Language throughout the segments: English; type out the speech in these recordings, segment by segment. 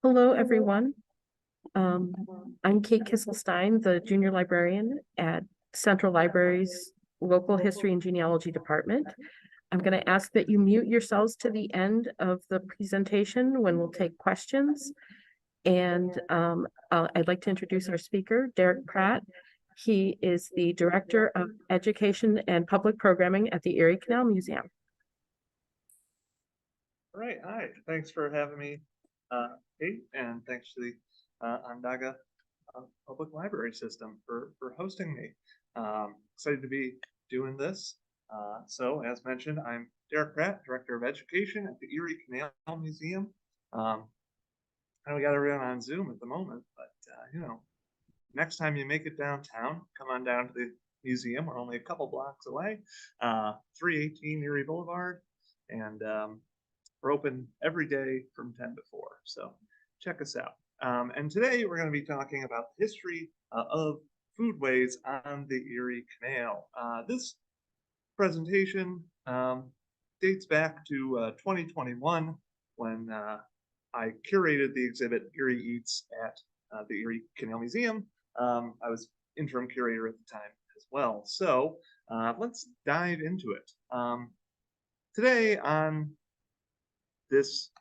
Hello, everyone. Um, I'm Kate Kisselstein, the junior librarian at Central Library's Local History and Genealogy Department. I'm going to ask that you mute yourselves to the end of the presentation when we'll take questions. And I'd like to introduce our speaker, Derek Pratt. He is the Director of Education and Public Programming at the Erie Canal Museum. All right, hi. Thanks for having me, Kate, and thanks to the Onondaga Public Library System for hosting me. Excited to be doing this. So, as mentioned, I'm Derek Pratt, Director of Education at the Erie Canal Museum. I know we got everyone on Zoom at the moment, but next time you make it downtown, come on down to the museum. We're only a couple blocks away, 318 Erie Boulevard, and we're open every day from 10 to 4, so check us out. And today we're going to be talking about the history of foodways on the Erie Canal. This presentation dates back to 2021 when I curated the exhibit Erie Eats at the Erie Canal Museum. I was interim curator at the time as well. So let's dive into it. Today on this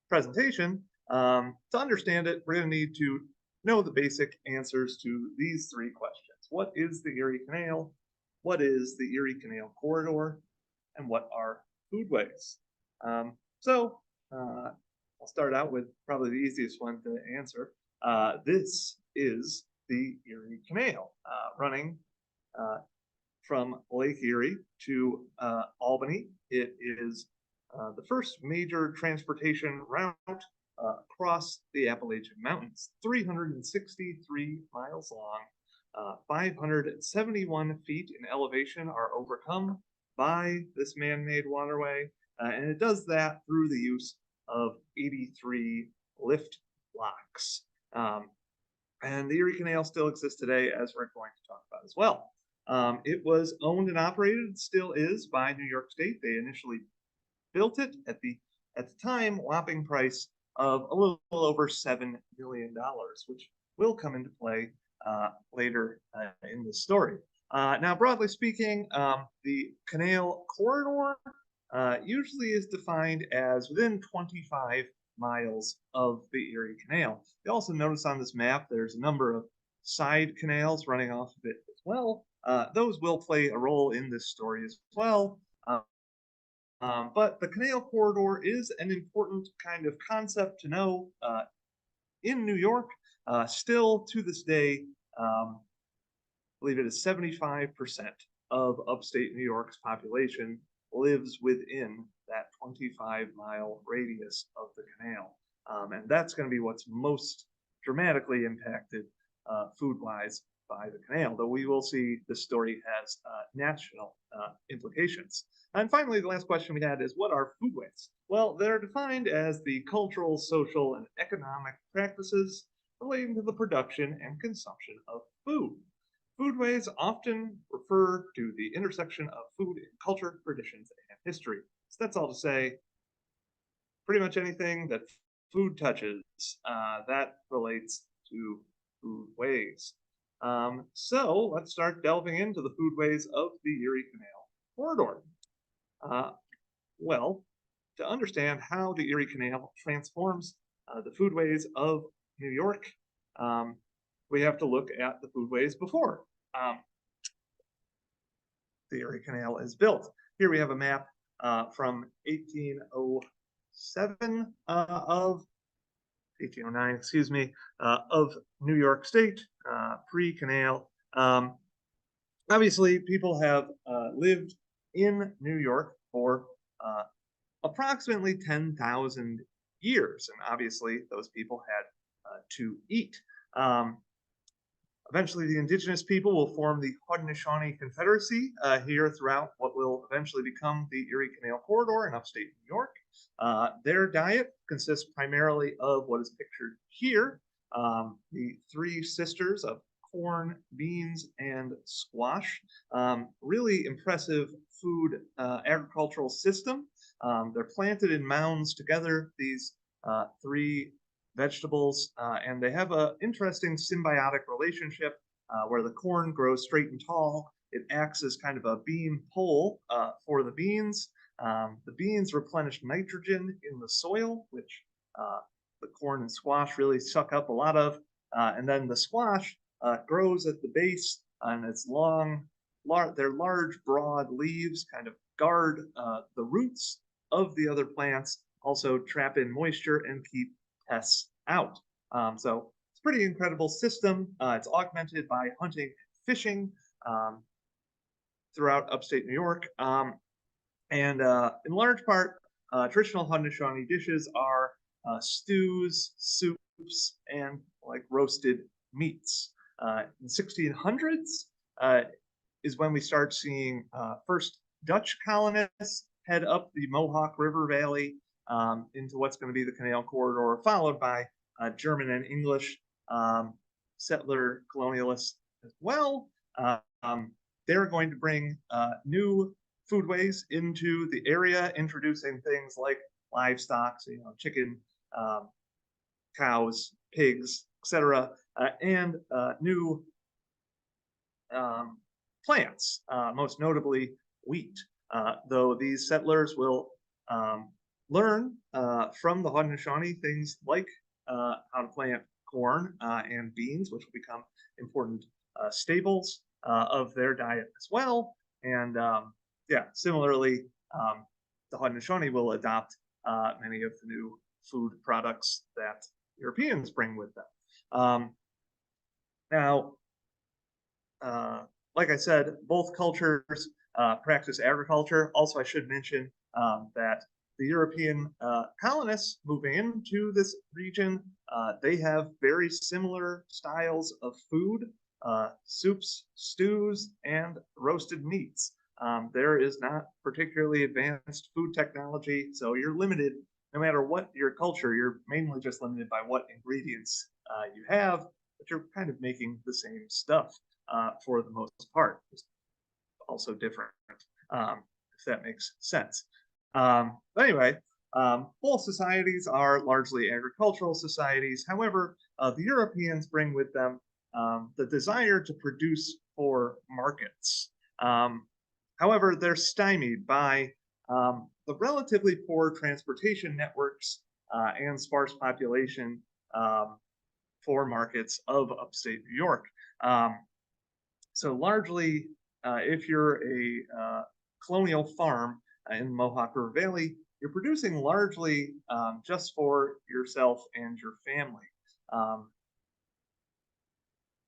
presentation, to understand it, we're going to need to know the basic answers to these three questions. What is the Erie Canal? What is the Erie Canal Corridor? And what are foodways? So I'll start out with probably the easiest one to answer. This is the Erie Canal, running from Lake Erie to Albany. It is the first major transportation route across the Appalachian Mountains, 363 miles long, 571 feet in elevation are overcome by this man-made waterway, and it does that through the use of 83 lift locks. And the Erie Canal still exists today, as we're going to talk about as well. It was owned and operated, still is, by New York State. They initially built it at the time whopping price of a little over $7 million, which will come into play later in the story. Now, broadly speaking, the canal corridor usually is defined as within 25 miles of the Erie Canal. You also notice on this map there's a number of side canals running off of it as well. Those will play a role in this story as well. But the canal corridor is an important kind of concept to know in New York. Still to this day, I believe it is 75% of upstate New York's population lives within that 25-mile radius of the canal. And that's going to be what's most dramatically impacted food-wise by the canal, though we will see this story has national implications. And finally, the last question we had is, what are foodways? Well, they're defined as the cultural, social, and economic practices relating to the production and consumption of food. Foodways often refer to the intersection of food and culture, traditions, and history. So that's all to say, pretty much anything that food touches, that relates to foodways. So let's start delving into the foodways of the Erie Canal corridor. Well, to understand how the Erie Canal transforms the foodways of New York, we have to look at the foodways before the Erie Canal is built. Here we have a map from 1807 of 1809, excuse me, of New York State, pre-canal. Obviously, people have lived in New York for approximately 10,000 years, and obviously those people had to eat. Eventually, the indigenous people will form the Haudenosaunee Confederacy here throughout what will eventually become the Erie Canal Corridor in upstate New York. Their diet consists primarily of what is pictured here, the three sisters of corn, beans, and squash. Really impressive food agricultural system. They're planted in mounds together. These three vegetables, and they have an interesting symbiotic relationship where the corn grows straight and tall. It acts as kind of a beam pole for the beans. The beans replenish nitrogen in the soil, which the corn and squash really suck up a lot of. And then the squash grows at the base, and its their large, broad leaves kind of guard the roots of the other plants, also trap in moisture and keep pests out. So it's a pretty incredible system. It's augmented by hunting and fishing throughout upstate New York. And in large part, traditional Haudenosaunee dishes are stews, soups, and like roasted meats. In 1600s is when we start seeing first Dutch colonists head up the Mohawk River Valley into what's going to be the Canal Corridor, followed by German and English settler colonialists as well. They're going to bring new foodways into the area, introducing things like livestock, so, chicken, cows, pigs, etc., and new plants, most notably wheat. Though these settlers will learn from the Haudenosaunee things like how to plant corn and beans, which will become important staples of their diet as well. And similarly, the Haudenosaunee will adopt many of the new food products that Europeans bring with them. Now, like I said, both cultures practice agriculture. Also, I should mention that the European colonists moving into this region, they have very similar styles of food, soups, stews, and roasted meats. There is not particularly advanced food technology, so you're limited, no matter what your culture, you're mainly just limited by what ingredients you have, but you're kind of making the same stuff for the most part. Just also different, if that makes sense. But anyway, both societies are largely agricultural societies. However, the Europeans bring with them the desire to produce for markets. However, they're stymied by the relatively poor transportation networks and sparse population for markets of upstate New York. So largely, if you're a colonial farm in the Mohawk River Valley, you're producing largely just for yourself and your family.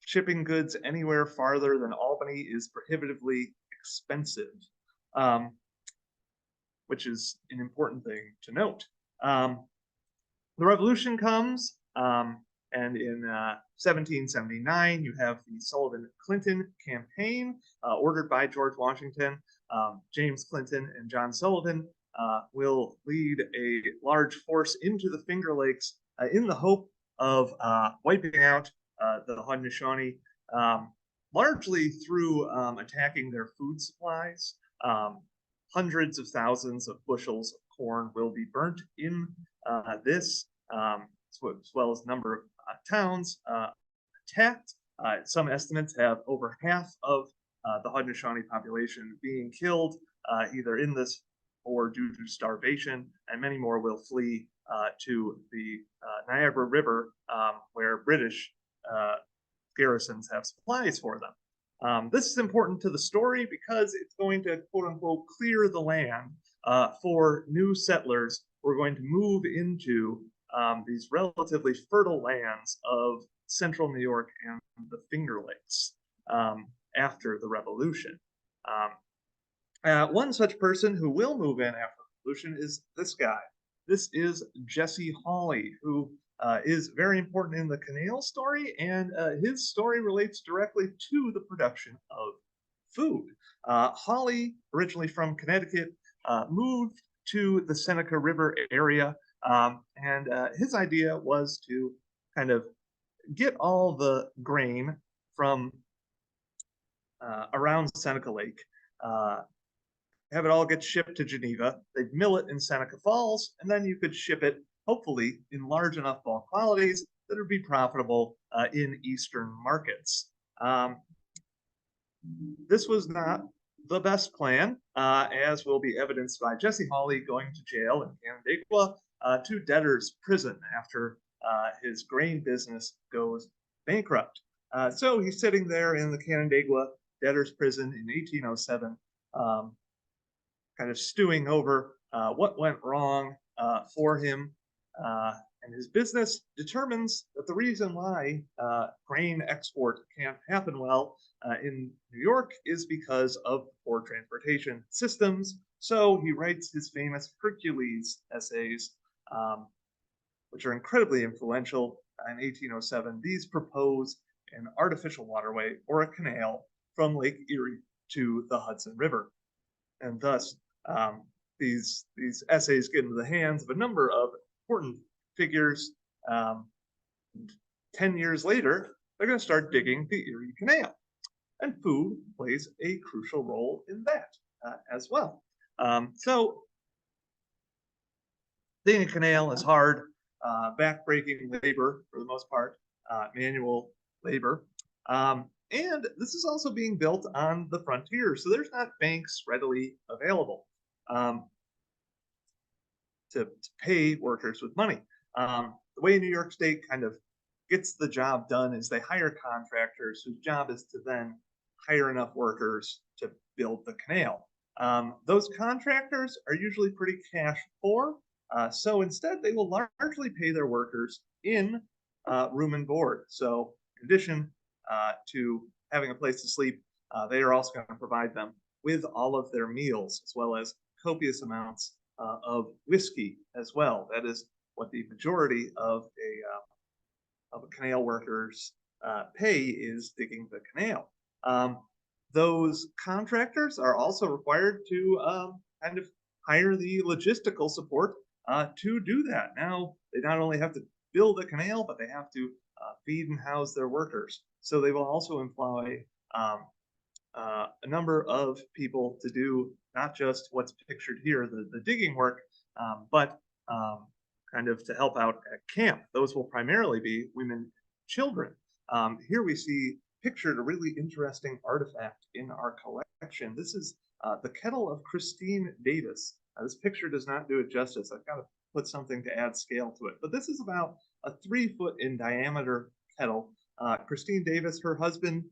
Shipping goods anywhere farther than Albany is prohibitively expensive, which is an important thing to note. The revolution comes, and in 1779, you have the Sullivan-Clinton campaign ordered by George Washington. James Clinton and John Sullivan will lead a large force into the Finger Lakes in the hope of wiping out the Haudenosaunee, largely through attacking their food supplies. Hundreds of thousands of bushels of corn will be burnt in this, as well as a number of towns attacked. Some estimates have over half of the Haudenosaunee population being killed either in this or due to starvation, and many more will flee to the Niagara River, where British garrisons have supplies for them. This is important to the story because it's going to, quote unquote, clear the land for new settlers who are going to move into these relatively fertile lands of central New York and the Finger Lakes after the Revolution. One such person who will move in after the Revolution is this guy. This is Jesse Hawley, who is very important in the Canal story, and his story relates directly to the production of food. Hawley, originally from Connecticut, moved to the Seneca River area, and his idea was to kind of get all the grain from around Seneca Lake, have it all get shipped to Geneva. They'd mill it in Seneca Falls, and then you could ship it hopefully in large enough bulk quantities that it would be profitable in Eastern markets. This was not the best plan, as will be evidenced by Jesse Hawley going to jail in Canandaigua to debtor's prison after his grain business goes bankrupt. So he's sitting there in the Canandaigua debtor's prison in 1807, kind of stewing over what went wrong for him. And his business determines that the reason why grain export can't happen well in New York is because of poor transportation systems. So he writes his famous Hercules essays, which are incredibly influential. In 1807, these propose an artificial waterway or a canal from Lake Erie to the Hudson River. And thus, these essays get into the hands of a number of important figures. 10 years later, they're going to start digging the Erie Canal. And food plays a crucial role in that as well. So digging a canal is hard, back-breaking labor for the most part, manual labor. And this is also being built on the frontier, so there's not banks readily available to pay workers with money. The way New York State kind of gets the job done is they hire contractors whose job is to then hire enough workers to build the canal. Those contractors are usually pretty cash poor, so instead they will largely pay their workers in room and board. So in addition to having a place to sleep, they are also going to provide them with all of their meals, as well as copious amounts of whiskey as well. That is what the majority of a canal worker's pay is, digging the canal. Those contractors are also required to kind of hire the logistical support to do that. Now, they not only have to build a canal, but they have to feed and house their workers. So they will also employ a number of people to do not just what's pictured here, the digging work, but kind of to help out at camp. Those will primarily be women and children. Here we see pictured a really interesting artifact in our collection. This is the kettle of Christine Davis. This picture does not do it justice. I've got to put something to add scale to it. But this is about a 3-foot in diameter kettle. Christine Davis, her husband,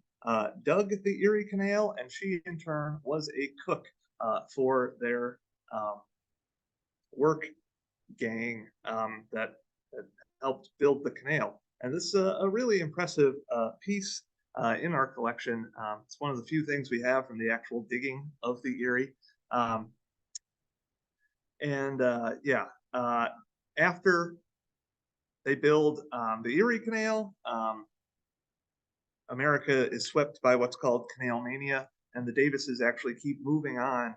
dug the Erie Canal, and she in turn was a cook for their work gang that helped build the canal. And this is a really impressive piece in our collection. It's one of the few things we have from the actual digging of the Erie. After they build the Erie Canal, America is swept by what's called canal mania, and the Davises actually keep moving on.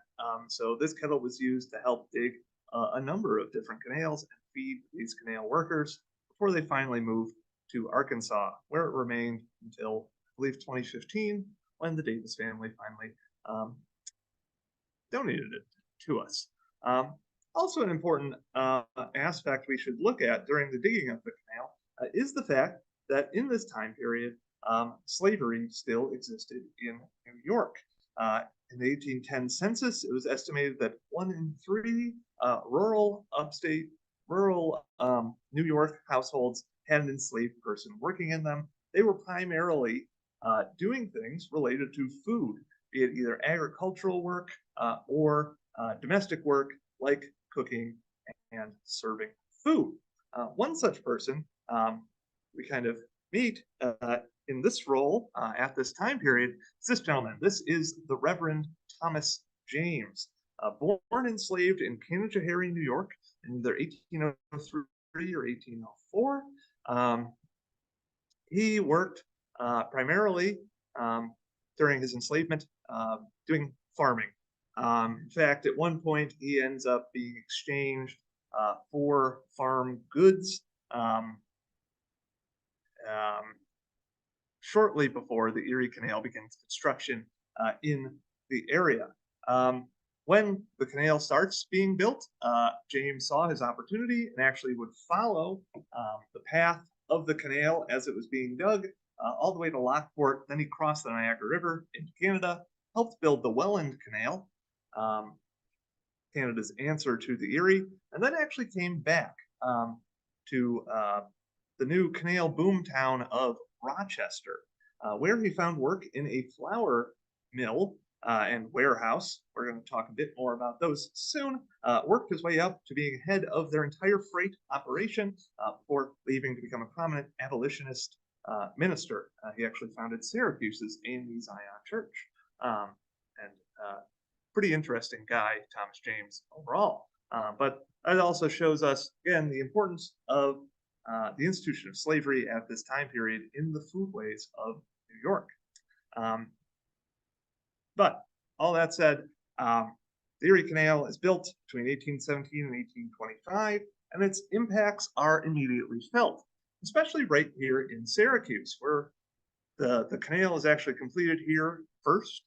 So this kettle was used to help dig a number of different canals and feed these canal workers before they finally moved to Arkansas, where it remained until, I believe, 2015, when the Davis family finally donated it to us. Also, an important aspect we should look at during the digging of the canal is the fact that in this time period, slavery still existed in New York. In the 1810 census, it was estimated that 1 in 3 rural New York households had an enslaved person working in them. They were primarily doing things related to food, be it either agricultural work or domestic work like cooking and serving food. One such person we kind of meet in this role at this time period is this gentleman. This is the Reverend Thomas James, born enslaved in Canajoharie, New York, in either 1803 or 1804. He worked primarily during his enslavement doing farming. In fact, at one point, he ends up being exchanged for farm goods shortly before the Erie Canal begins construction in the area. When the canal starts being built, James saw his opportunity and actually would follow the path of the canal as it was being dug all the way to Lockport. Then he crossed the Niagara River into Canada, helped build the Welland Canal, Canada's answer to the Erie, and then actually came back to the new canal boom town of Rochester, where he found work in a flour mill and warehouse. We're going to talk a bit more about those soon. Worked his way up to being head of their entire freight operation before leaving to become a prominent abolitionist minister. He actually founded Syracuse's A&E Zion Church. And pretty interesting guy, Thomas James, overall. But it also shows us, again, the importance of the institution of slavery at this time period in the foodways of New York. But all that said, the Erie Canal is built between 1817 and 1825, and its impacts are immediately felt, especially right here in Syracuse, where the canal is actually completed here first.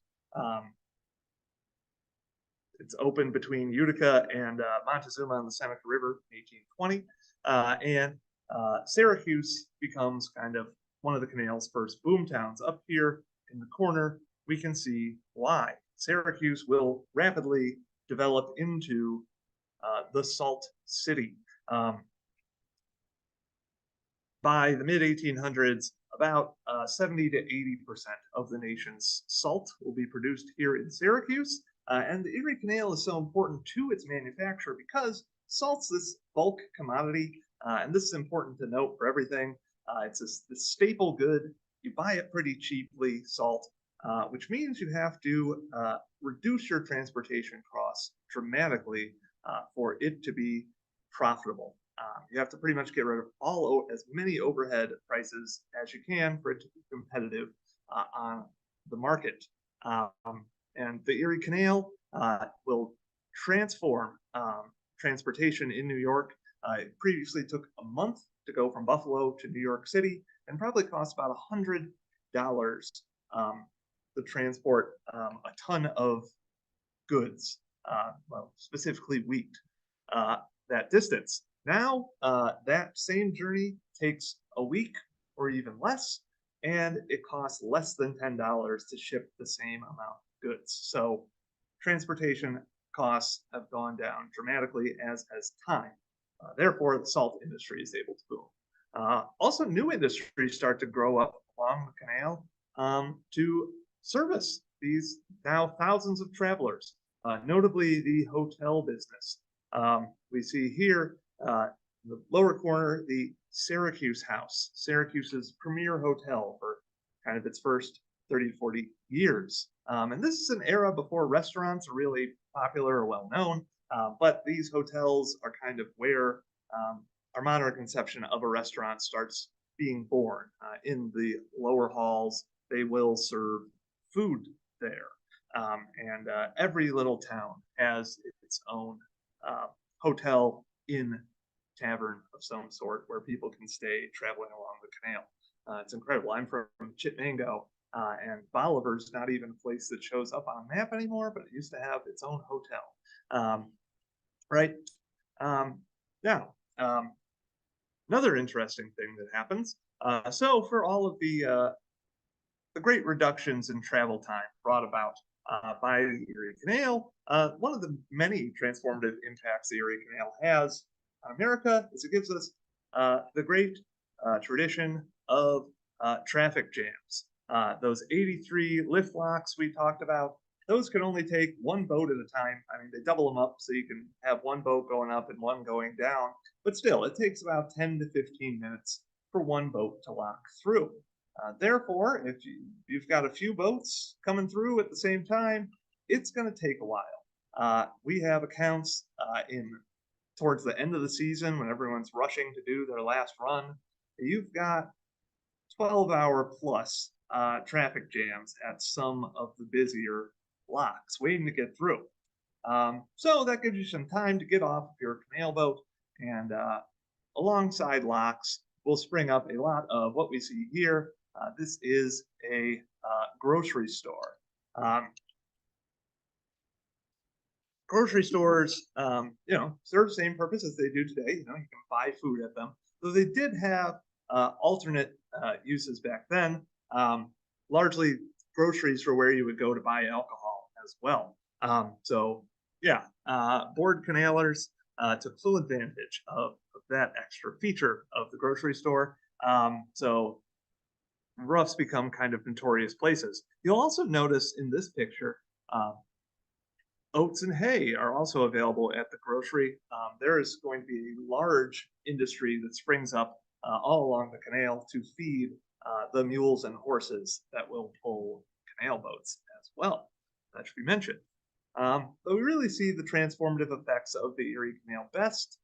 It's opened between Utica and Montezuma on the Seneca River in 1820, and Syracuse becomes kind of one of the canal's first boom towns. Up here in the corner, we can see why. Syracuse will rapidly develop into the Salt City. By the mid-1800s, about 70 to 80% of the nation's salt will be produced here in Syracuse. And the Erie Canal is so important to its manufacture because salt's this bulk commodity, and this is important to note for everything. It's this staple good. You buy it pretty cheaply, salt, which means you have to reduce your transportation costs dramatically for it to be profitable. You have to pretty much get rid of as many overhead prices as you can for it to be competitive on the market. And the Erie Canal will transform transportation in New York. It previously took a month to go from Buffalo to New York City and probably cost about $100 to transport a ton of goods, well, specifically wheat, that distance. Now, that same journey takes a week or even less, and it costs less than $10 to ship the same amount of goods. So transportation costs have gone down dramatically, as has time. Therefore, the salt industry is able to boom. Also, new industries start to grow up along the canal to service these now thousands of travelers, notably the hotel business. We see here in the lower corner, the Syracuse House, Syracuse's premier hotel for kind of its first 30 to 40 years. And this is an era before restaurants are really popular or well known, but these hotels are kind of where our modern conception of a restaurant starts being born. In the lower halls, they will serve food there. And every little town has its own hotel inn tavern of some sort where people can stay traveling along the canal. It's incredible. I'm from Chitmango, and Bolivar's not even a place that shows up on a map anymore, but it used to have its own hotel. Right? Now, another interesting thing that happens. So for all of the great reductions in travel time brought about by the Erie Canal, one of the many transformative impacts the Erie Canal has on America is it gives us the great tradition of traffic jams. Those 83 lift locks we talked about, those can only take one boat at a time. I mean, they double them up so you can have one boat going up and one going down, but still, it takes about 10 to 15 minutes for one boat to lock through. Therefore, if you've got a few boats coming through at the same time, it's going to take a while. We have accounts towards the end of the season when everyone's rushing to do their last run. You've got 12-hour plus traffic jams at some of the busier locks waiting to get through. So that gives you some time to get off of your canal boat, and alongside locks will spring up a lot of what we see here. This is a grocery store. grocery stores, serve the same purpose as they do today. You can buy food at them. Though they did have alternate uses back then. Largely, groceries were where you would go to buy alcohol as well. Board canalers took full advantage of that extra feature of the grocery store. Roughs become kind of notorious places. You'll also notice in this picture, oats and hay are also available at the grocery. There is going to be a large industry that springs up all along the canal to feed the mules and horses that will pull canal boats as well. That should be mentioned. But we really see the transformative effects of the Erie Canal best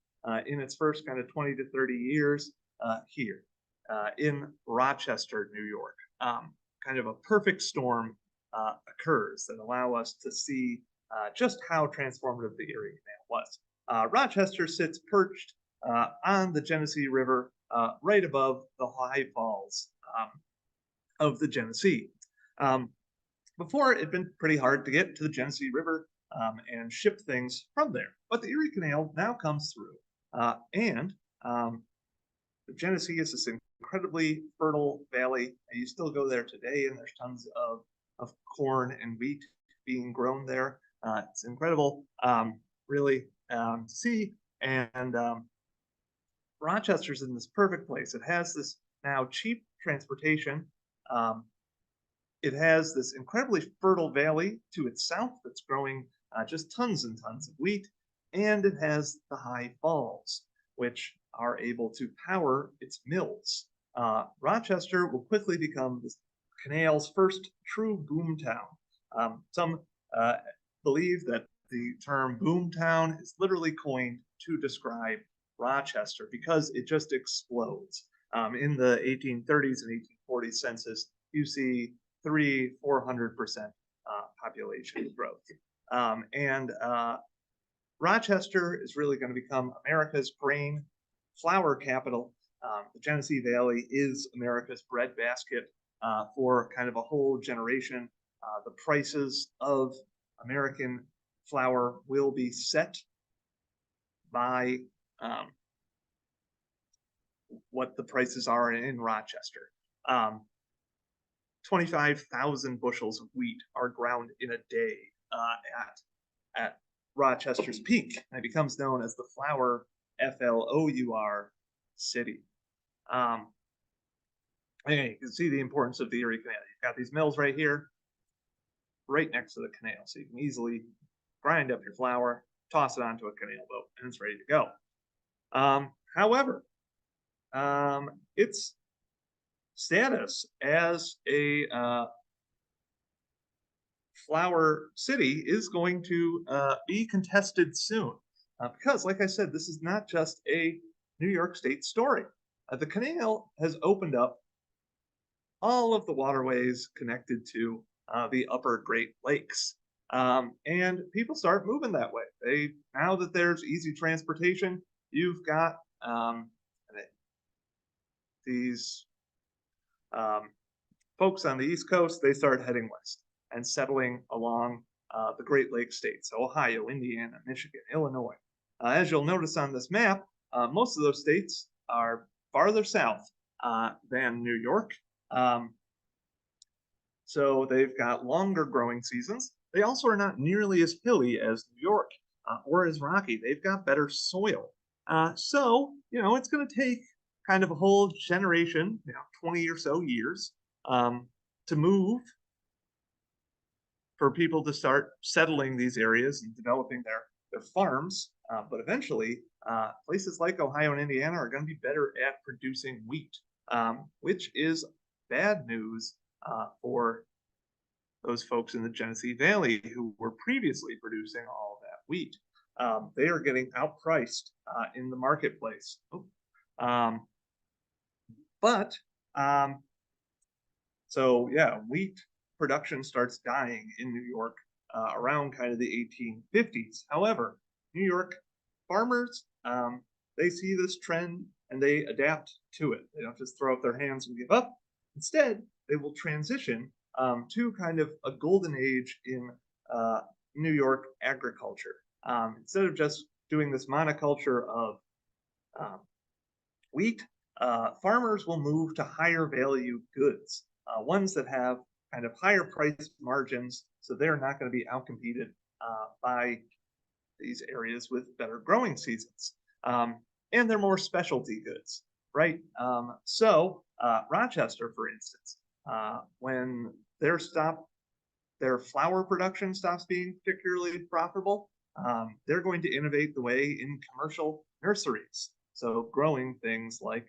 in its first kind of 20 to 30 years here in Rochester, New York. Kind of a perfect storm occurs that allow us to see just how transformative the Erie Canal was. Rochester sits perched on the Genesee River right above the high falls of the Genesee. Before, it had been pretty hard to get to the Genesee River and ship things from there. But the Erie Canal now comes through, and the Genesee is this incredibly fertile valley. You still go there today, and there's tons of corn and wheat being grown there. It's incredible, really, to see. And Rochester's in this perfect place. It has this now cheap transportation. It has this incredibly fertile valley to its south that's growing just tons and tons of wheat. And it has the high falls, which are able to power its mills. Rochester will quickly become the canal's first true boom town. Some believe that the term boom town is literally coined to describe Rochester because it just explodes. In the 1830s and 1840s census, you see 400% population growth. Rochester is really going to become America's grain flour capital. The Genesee Valley is America's breadbasket for kind of a whole generation. The prices of American flour will be set by what the prices are in Rochester. 25,000 bushels of wheat are ground in a day at Rochester's peak, and it becomes known as the Flour, Flour city. Anyway, you can see the importance of the Erie Canal. You've got these mills right here, right next to the canal, so you can easily grind up your flour, toss it onto a canal boat, and it's ready to go. However, its status as a flour city is going to be contested soon. Because, like I said, this is not just a New York State story. The canal has opened up all of the waterways connected to the upper Great Lakes. And people start moving that way. Now that there's easy transportation, you've got these folks on the East Coast, they start heading west and settling along the Great Lakes states, Ohio, Indiana, Michigan, Illinois. As you'll notice on this map, most of those states are farther south than New York. So they've got longer growing seasons. They also are not nearly as hilly as New York or as rocky. They've got better soil. So, it's going to take kind of a whole generation, 20 or so years to move for people to start settling these areas and developing their farms. But eventually, places like Ohio and Indiana are going to be better at producing wheat, which is bad news for those folks in the Genesee Valley who were previously producing all of that wheat. They are getting outpriced in the marketplace. Wheat production starts dying in New York around kind of the 1850s. However, New York farmers, they see this trend and they adapt to it. They don't just throw up their hands and give up. Instead, they will transition to kind of a golden age in New York agriculture. Instead of just doing this monoculture of wheat, farmers will move to higher value goods, ones that have kind of higher price margins, so they're not going to be outcompeted by these areas with better growing seasons. And they're more specialty goods, right? Rochester, for instance, when their flour production stops being particularly profitable, they're going to innovate the way in commercial nurseries. So growing things like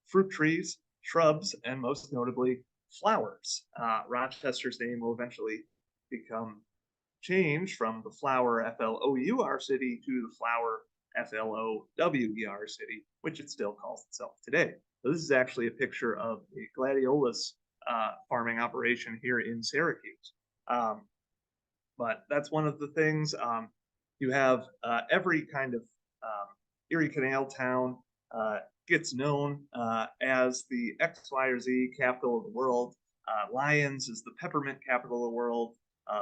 fruit trees, shrubs, and most notably flowers. Rochester's name will eventually become changed from the Flower FLOUR city to the Flower FLOWER city, which it still calls itself today. So this is actually a picture of a gladiolus farming operation here in Syracuse. But that's one of the things. You have every kind of Erie Canal town gets known as the X, Y, or Z capital of the world. Lyons is the peppermint capital of the world.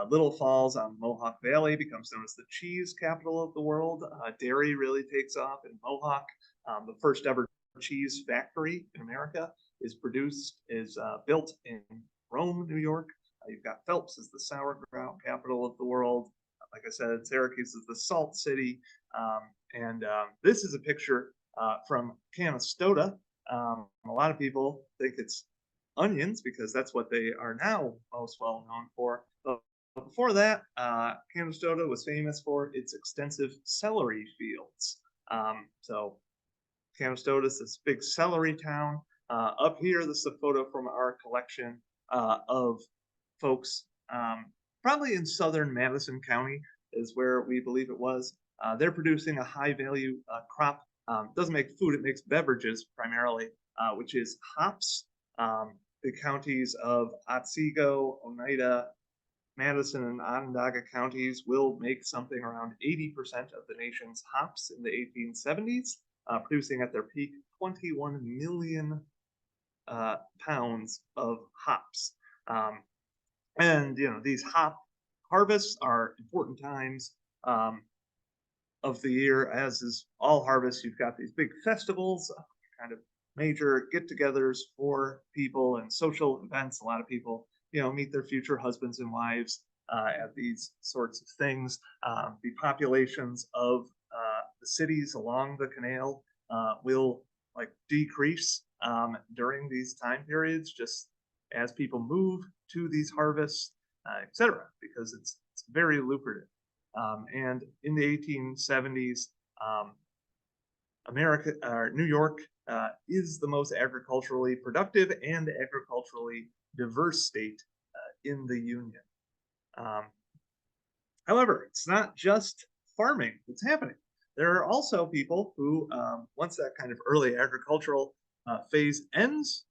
Little Falls on Mohawk Valley becomes known as the cheese capital of the world. Dairy really takes off in Mohawk. The first ever cheese factory in America is built in Rome, New York. You've got Phelps as the sauerkraut capital of the world. Like I said, Syracuse is the salt city. This is a picture from Canastota. A lot of people think it's onions because that's what they are now most well known for. But before that, Canastota was famous for its extensive celery fields. So Canastota is this big celery town. Up here, this is a photo from our collection of folks, probably in southern Madison County is where we believe it was. They're producing a high value crop. Doesn't make food, it makes beverages primarily, which is hops. The counties of Otsego, Oneida, Madison, and Onondaga counties will make something around 80% of the nation's hops in the 1870s, producing at their peak 21 million pounds of hops. And these hop harvests are important times of the year, as is all harvests. You've got these big festivals, kind of major get-togethers for people and social events. A lot of people, meet their future husbands and wives at these sorts of things. The populations of the cities along the canal will decrease during these time periods, just as people move to these harvests, etc., because it's very lucrative. And in the 1870s, New York is the most agriculturally productive and agriculturally diverse state in the Union. However, it's not just farming that's happening. There are also people who, once that kind of early agricultural phase ends,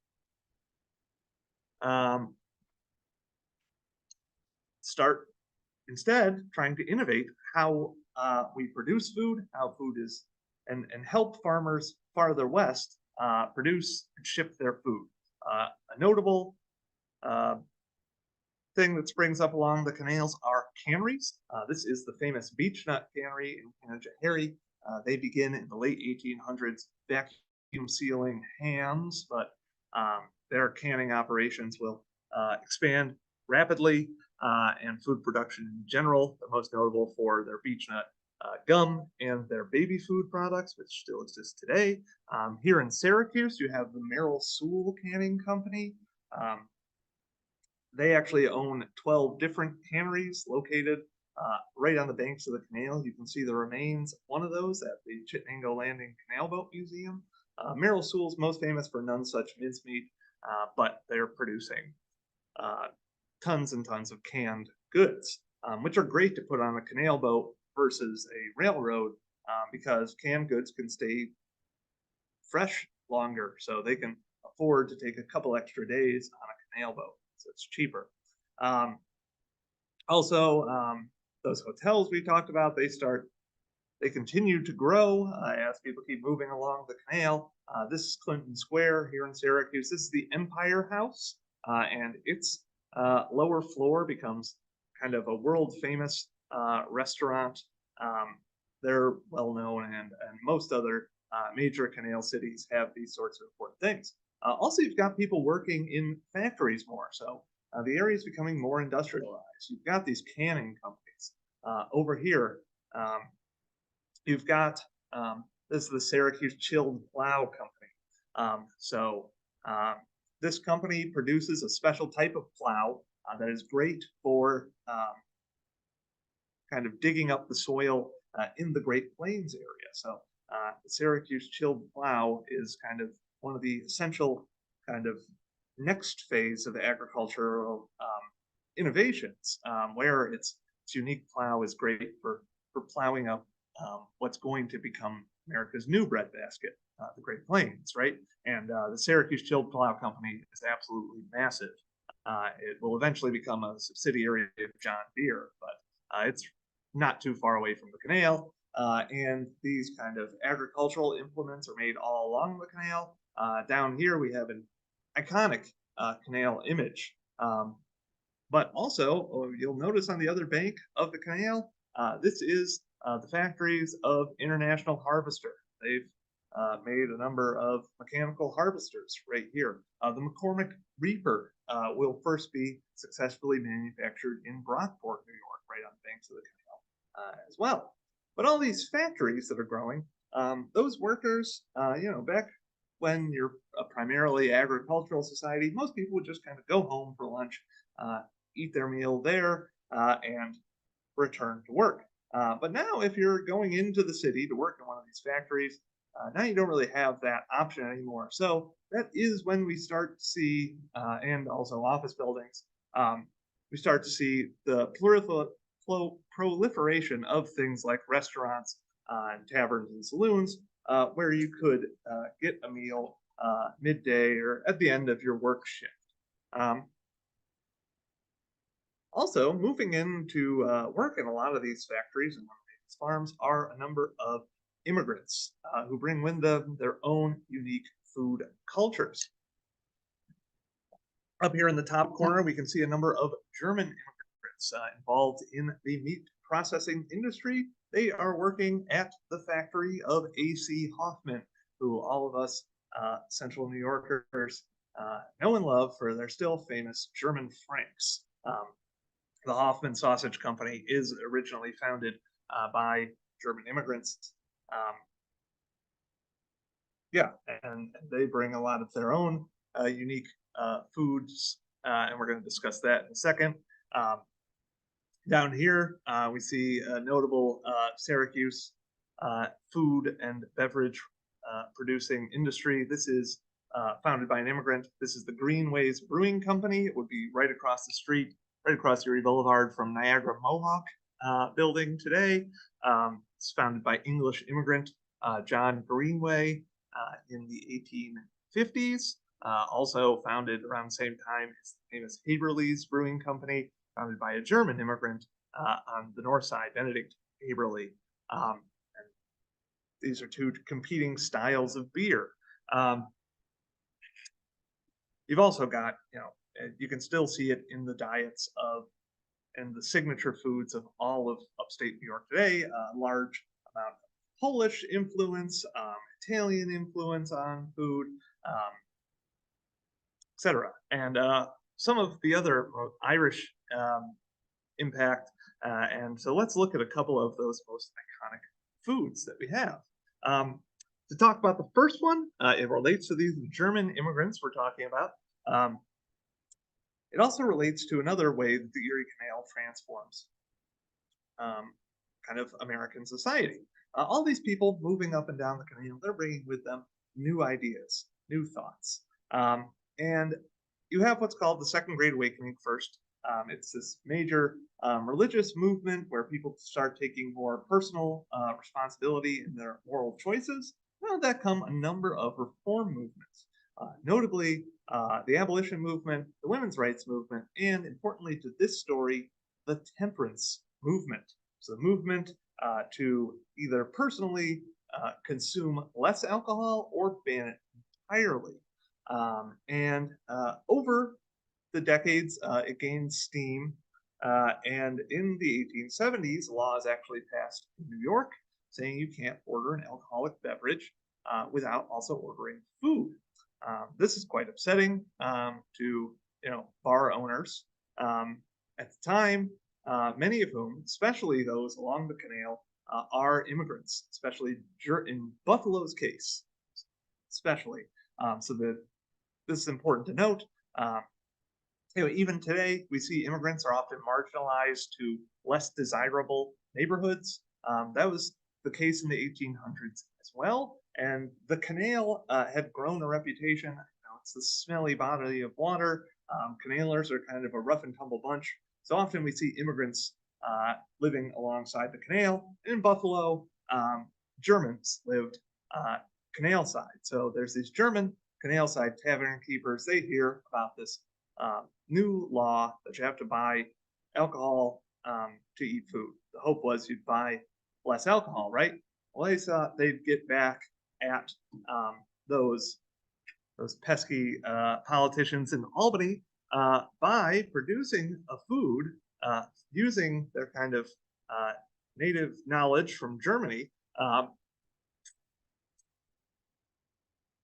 start instead trying to innovate how we produce food, how food is, and help farmers farther west produce and ship their food. A notable thing that springs up along the canals are canneries. This is the famous beechnut cannery in Erie. They begin in the late 1800s vacuum sealing hams, but their canning operations will expand rapidly, and food production in general. They're most notable for their beechnut gum and their baby food products, which still exist today. Here in Syracuse, you have the Merrill Sewell Canning Company. They actually own 12 different canneries located right on the banks of the canal. You can see the remains of one of those at the Chittenango Landing Canal Boat Museum. Merrill Sewell's most famous for none such mincemeat, but they're producing tons and tons of canned goods, which are great to put on a canal boat versus a railroad, because canned goods can stay fresh longer, so they can afford to take a couple extra days on a canal boat, so it's cheaper. Those hotels we talked about, they continue to grow as people keep moving along the canal. This is Clinton Square here in Syracuse. This is the Empire House, and its lower floor becomes kind of a world famous restaurant. They're well known, and most other major canal cities have these sorts of important things. Also, you've got people working in factories more. So the area is becoming more industrialized. You've got these canning companies. Over here, you've got this is the Syracuse Chilled Plow Company. This company produces a special type of plow that is great for kind of digging up the soil in the Great Plains area. So the Syracuse Chilled Plow is kind of one of the essential kind of next phase of agricultural innovations, where its unique plow is great for plowing up what's going to become America's new breadbasket, the Great Plains, right? And the Syracuse Chilled Plow Company is absolutely massive. It will eventually become a subsidiary of John Deere, but it's not too far away from the canal. And these kind of agricultural implements are made all along the canal. Down here, we have an iconic canal image. But also, you'll notice on the other bank of the canal, this is the factories of International Harvester. They've made a number of mechanical harvesters right here. The McCormick Reaper will first be successfully manufactured in Brockport, New York, right on the banks of the canal as well. But all these factories that are growing, those workers, back when you're a primarily agricultural society, most people would just kind of go home for lunch, eat their meal there, and return to work. But now, if you're going into the city to work in one of these factories, now you don't really have that option anymore. So that is when we start to see, and also office buildings, we start to see the proliferation of things like restaurants and taverns and saloons, where you could get a meal midday or at the end of your work shift. Also, moving into work in a lot of these factories and these farms are a number of immigrants who bring with them their own unique food cultures. Up here in the top corner, we can see a number of German immigrants involved in the meat processing industry. They are working at the factory of A.C. Hoffman, who all of us Central New Yorkers know and love for their still famous German Franks. The Hoffman Sausage Company is originally founded by German immigrants. And they bring a lot of their own unique foods, and we're going to discuss that in a second. Down here, we see a notable Syracuse food and beverage producing industry. This is founded by an immigrant. This is the Greenways Brewing Company. It would be right across the street, right across Erie Boulevard from Niagara Mohawk building today. It's founded by English immigrant John Greenway in the 1850s. Also founded around the same time is the famous Haberle's Brewing Company, founded by a German immigrant on the north side, Benedict Haberle. And these are two competing styles of beer. You've also got, you can still see it in the diets of and the signature foods of all of upstate New York today. A large amount of Polish influence, Italian influence on food, etc. And some of the other Irish impact. And so let's look at a couple of those most iconic foods that we have. To talk about the first one, it relates to these German immigrants we're talking about. It also relates to another way that the Erie Canal transforms kind of American society. All these people moving up and down the canal, they're bringing with them new ideas, new thoughts. And you have what's called the Second Great Awakening first. It's this major religious movement where people start taking more personal responsibility in their moral choices. Out of that come a number of reform movements, notably the abolition movement, the women's rights movement, and importantly to this story, the temperance movement. So the movement to either personally consume less alcohol or ban it entirely. And over the decades, it gained steam And in the 1870s, laws actually passed in New York saying you can't order an alcoholic beverage without also ordering food. This is quite upsetting to bar owners. At the time, many of whom, especially those along the canal, are immigrants, especially in Buffalo's case, especially. So that this is important to note. Even today, we see immigrants are often marginalized to less desirable neighborhoods. That was the case in the 1800s as well. And the canal had grown a reputation. It's the smelly body of water. Canalers are kind of a rough and tumble bunch. So often we see immigrants living alongside the canal. In Buffalo, Germans lived canal side. So there's these German canal side tavern keepers. They hear about this new law that you have to buy alcohol to eat food. The hope was you'd buy less alcohol, right? Well, they thought they'd get back at those pesky politicians in Albany by producing a food using their kind of native knowledge from Germany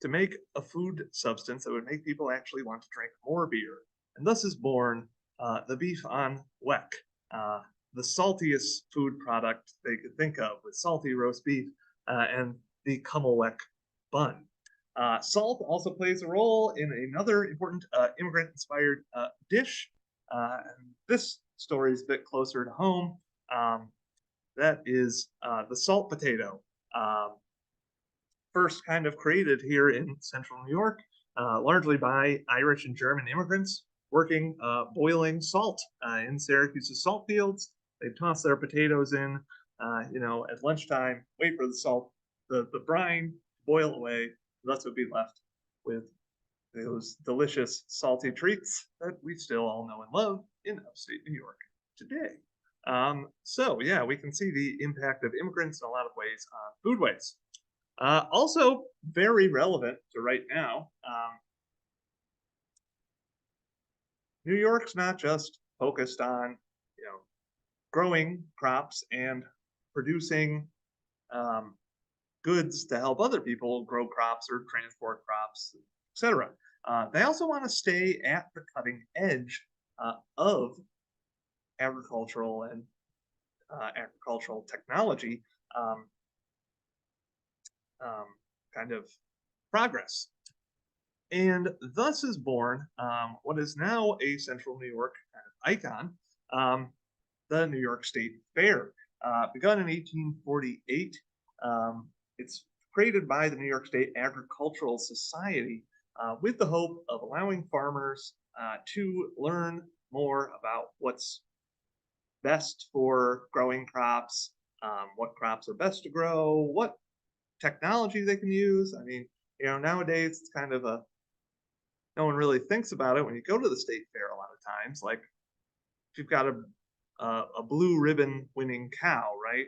to make a food substance that would make people actually want to drink more beer. And thus is born the beef on weck, the saltiest food product they could think of, with salty roast beef and the Kummelweck bun. Salt also plays a role in another important immigrant-inspired dish. And this story is a bit closer to home. That is the salt potato. First kind of created here in central New York, largely by Irish and German immigrants working boiling salt in Syracuse's salt fields. They'd toss their potatoes in, at lunchtime, wait for the salt, the brine boil away. Thus would be left with those delicious salty treats that we still all know and love in upstate New York today. So yeah, we can see the impact of immigrants in a lot of ways on foodways. Also very relevant to right now, New York's not just focused on, growing crops and producing goods to help other people grow crops or transport crops, etc. They also want to stay at the cutting edge of agricultural and agricultural technology kind of progress. And thus is born what is now a central New York kind of icon, the New York State Fair. Begun in 1848, it's created by the New York State Agricultural Society with the hope of allowing farmers to learn more about what's best for growing crops, what crops are best to grow, what technology they can use. I mean, nowadays it's kind of no one really thinks about it when you go to the state fair a lot of times. Like, if you've got a blue ribbon winning cow, right?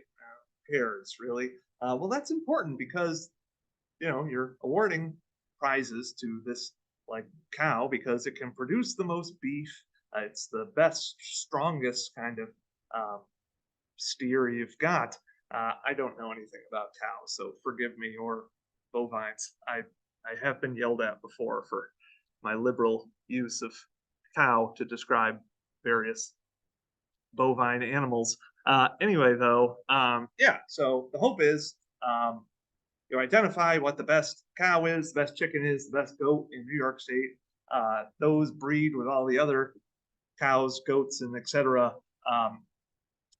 Who cares, really? Well, that's important because, you're awarding prizes to this cow because it can produce the most beef. It's the best, strongest kind of steer you've got. I don't know anything about cows, so forgive me, or bovines. I have been yelled at before for my liberal use of cow to describe various bovine animals. Anyway, though, so the hope is you identify what the best cow is, the best chicken is, the best goat in New York State. Those breed with all the other cows, goats, and etc.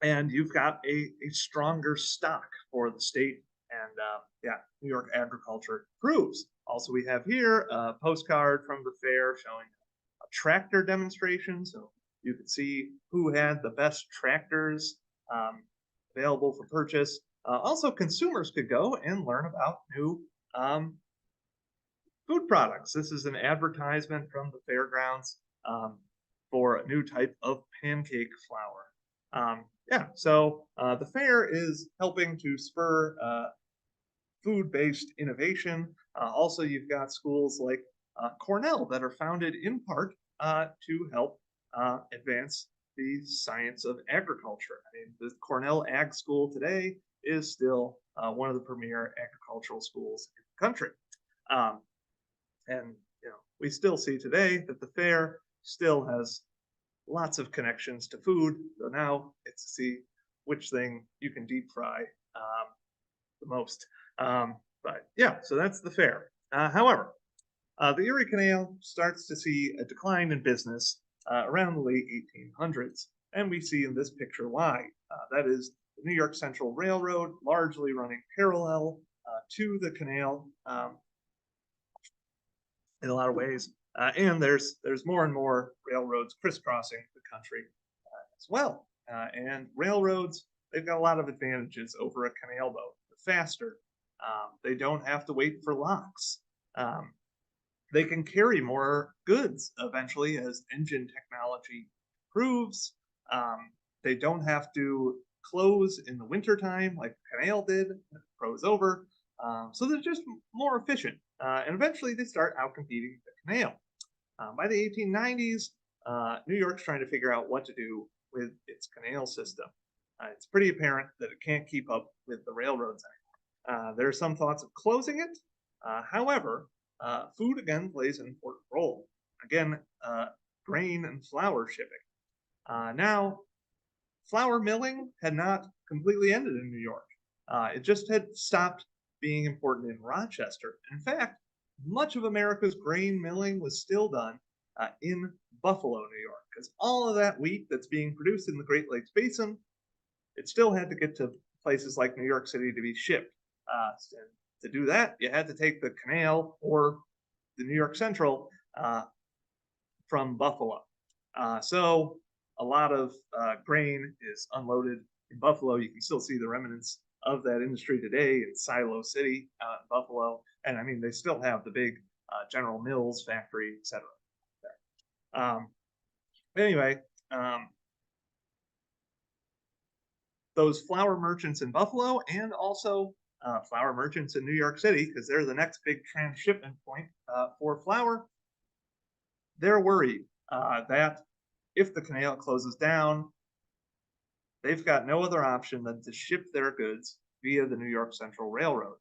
And you've got a stronger stock for the state. And New York agriculture proves. Also, we have here a postcard from the fair showing a tractor demonstration. So you could see who had the best tractors available for purchase. Also, consumers could go and learn about new food products. This is an advertisement from the fairgrounds for a new type of pancake flour. So the fair is helping to spur food-based innovation. Also, you've got schools like Cornell that are founded in part to help advance the science of agriculture. I mean, the Cornell Ag School today is still one of the premier agricultural schools in the country. And we still see today that the fair still has lots of connections to food. So now it's to see which thing you can deep fry the most. But yeah, so that's the fair. However, the Erie Canal starts to see a decline in business around the late 1800s, and we see in this picture why. That is the New York Central Railroad, largely running parallel to the canal in a lot of ways, and there's more and more railroads crisscrossing the country as well. And railroads, they've got a lot of advantages over a canal boat. They're faster. They don't have to wait for locks. They can carry more goods eventually as engine technology improves. They don't have to close in the wintertime like the canal did, it froze over. So they're just more efficient. And eventually they start outcompeting the canal. By the 1890s, New York's trying to figure out what to do with its canal system. It's pretty apparent that it can't keep up with the railroads anymore. There are some thoughts of closing it. However, food again plays an important role. Again, grain and flour shipping. Now, flour milling had not completely ended in New York. It just had stopped being important in Rochester. In fact, much of America's grain milling was still done in Buffalo, New York, because all of that wheat that's being produced in the Great Lakes Basin, it still had to get to places like New York City to be shipped. To do that, you had to take the canal or the New York Central from Buffalo. So a lot of grain is unloaded in Buffalo. You can still see the remnants of that industry today in Silo City in Buffalo. And I mean, they still have the big General Mills factory, etc. Anyway, those flour merchants in Buffalo and also flour merchants in New York City, because they're the next big transshipment point for flour, they're worried that if the canal closes down, they've got no other option than to ship their goods via the New York Central Railroad.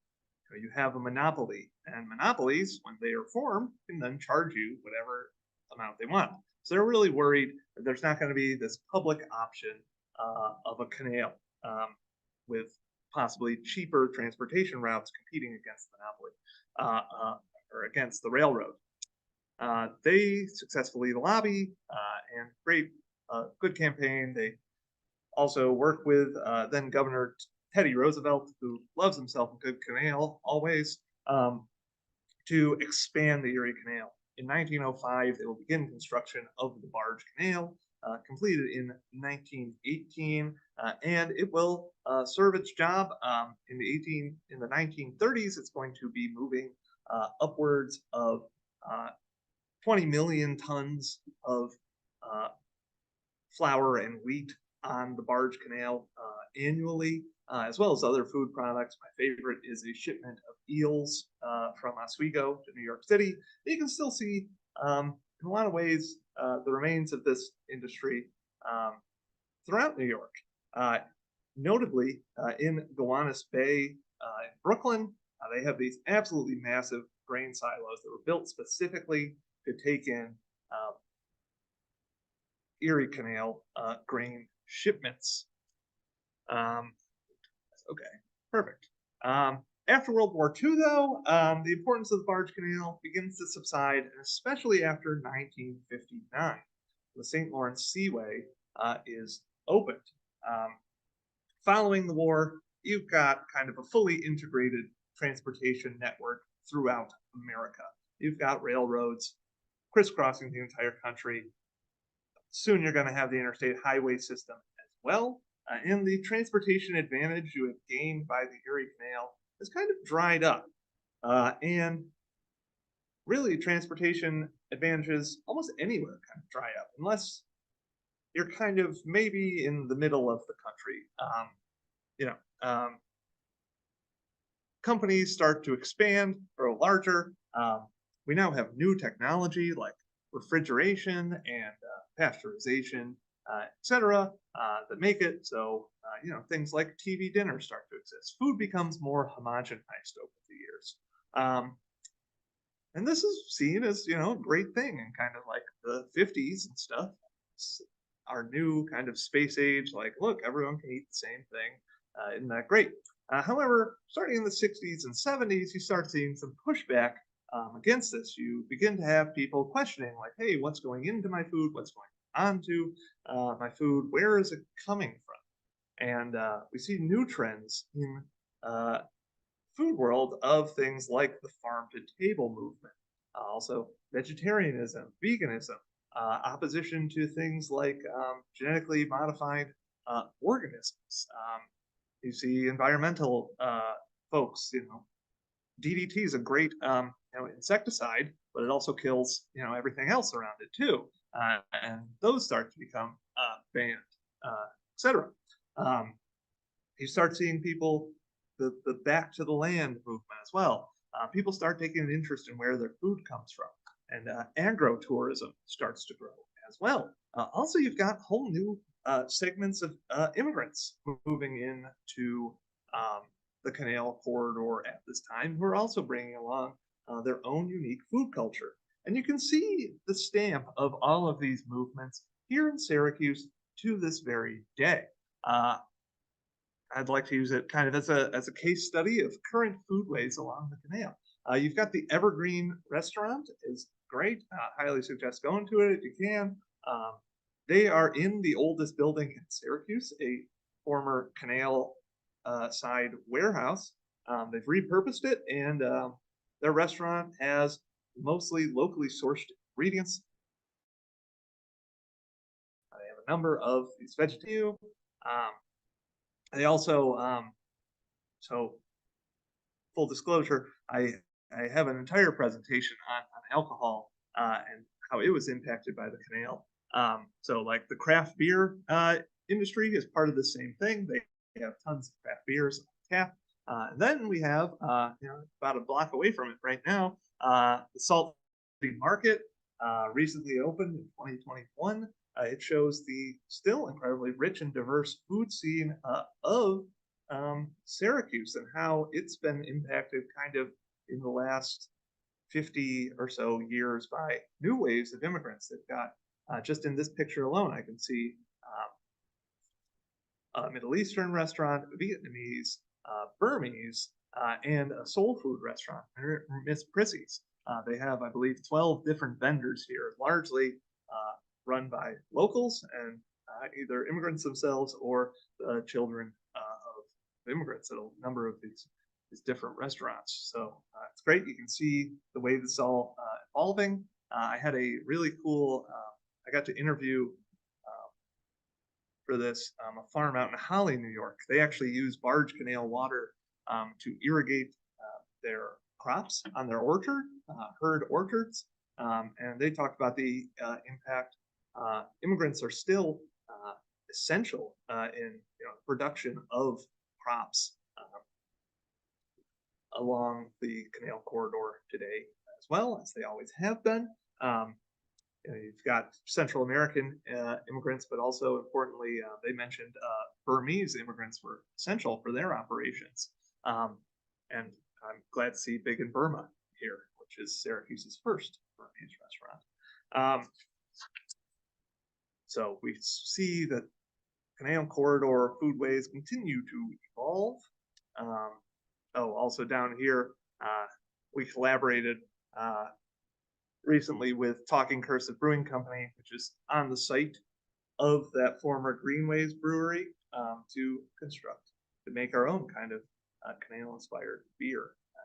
So you have a monopoly, and monopolies, when they are formed, can then charge you whatever amount they want. So they're really worried that there's not going to be this public option of a canal with possibly cheaper transportation routes competing against the monopoly or against the railroad. They successfully lobby and create a good campaign. They also work with then Governor Teddy Roosevelt, who loves himself a good canal always, to expand the Erie Canal. In 1905, they will begin construction of the barge canal, completed in 1918, and it will serve its job in the 1930s. It's going to be moving upwards of 20 million tons of flour and wheat on the barge canal annually, as well as other food products. My favorite is a shipment of eels from Oswego to New York City. You can still see, in a lot of ways, the remains of this industry throughout New York. Notably, in Gowanus Bay in Brooklyn, they have these absolutely massive grain silos that were built specifically to take in Erie Canal grain shipments. Okay, perfect. After World War II, though, the importance of the barge canal begins to subside, and especially after 1959. The St. Lawrence Seaway is opened. Following the war, you've got kind of a fully integrated transportation network throughout America. You've got railroads crisscrossing the entire country. Soon you're going to have the interstate highway system as well. And the transportation advantage you have gained by the Erie Canal has kind of dried up. And really, transportation advantages almost anywhere kind of dry up, unless you're kind of maybe in the middle of the country. Companies start to expand, grow larger. We now have new technology like refrigeration and pasteurization etc., that make it so, things like TV dinners start to exist. Food becomes more homogenized over the years. And this is seen as, a great thing in kind of like the 50s and stuff. It's our new kind of space age, like, look, everyone can eat the same thing. Isn't that great? However, starting in the 60s and 70s, you start seeing some pushback against this. You begin to have people questioning, like, hey, what's going into my food? What's going onto my food? Where is it coming from? And we see new trends in food world of things like the farm to table movement, also vegetarianism, veganism, opposition to things like genetically modified organisms. You see environmental folks, DDT is a great insecticide, but it also kills everything else around it too, and those start to become banned, etc. You start seeing people the back to the land movement as well. People start taking an interest in where their food comes from, and agro-tourism starts to grow as well. Also, you've got whole new segments of immigrants moving into the Canal corridor at this time, who are also bringing along their own unique food culture. And you can see the stamp of all of these movements here in Syracuse to this very day. I'd like to use it kind of as a case study of current foodways along the canal. You've got the Evergreen restaurant, is great. Highly suggest going to it if you can. They are in the oldest building in Syracuse, a former canal side warehouse. They've repurposed it, and their restaurant has mostly locally sourced ingredients. They have a number of these vegetarian. They also, so full disclosure, I have an entire presentation on alcohol and how it was impacted by the canal. So like the craft beer industry is part of the same thing. They have tons of craft beers on tap. And then we have, about a block away from it right now, the Salt City Market recently opened in 2021. It shows the still incredibly rich and diverse food scene of Syracuse and how it's been impacted kind of in the last 50 or so years by new waves of immigrants. They've got, just in this picture alone, I can see a Middle Eastern restaurant, Vietnamese, Burmese, and a soul food restaurant, Miss Prissy's. They have, I believe, 12 different vendors here, largely run by locals and either immigrants themselves or children of immigrants at a number of these different restaurants. So it's great. You can see the way this is all evolving. I had a really cool, I got to interview for this a farm out in Holly, New York. They actually use barge canal water to irrigate their crops on their orchard, herd orchards. And they talked about the impact. Immigrants are still essential in production of crops along the canal corridor today, as well as they always have been. You've got Central American immigrants, but also importantly, they mentioned Burmese immigrants were essential for their operations. And I'm glad to see Big in Burma here, which is Syracuse's first Burmese restaurant. So we see that Canal Corridor foodways continue to evolve. Also down here, we collaborated recently with Talking Cursive Brewing Company, which is on the site of that former Greenways brewery, to make our own kind of canal-inspired beer.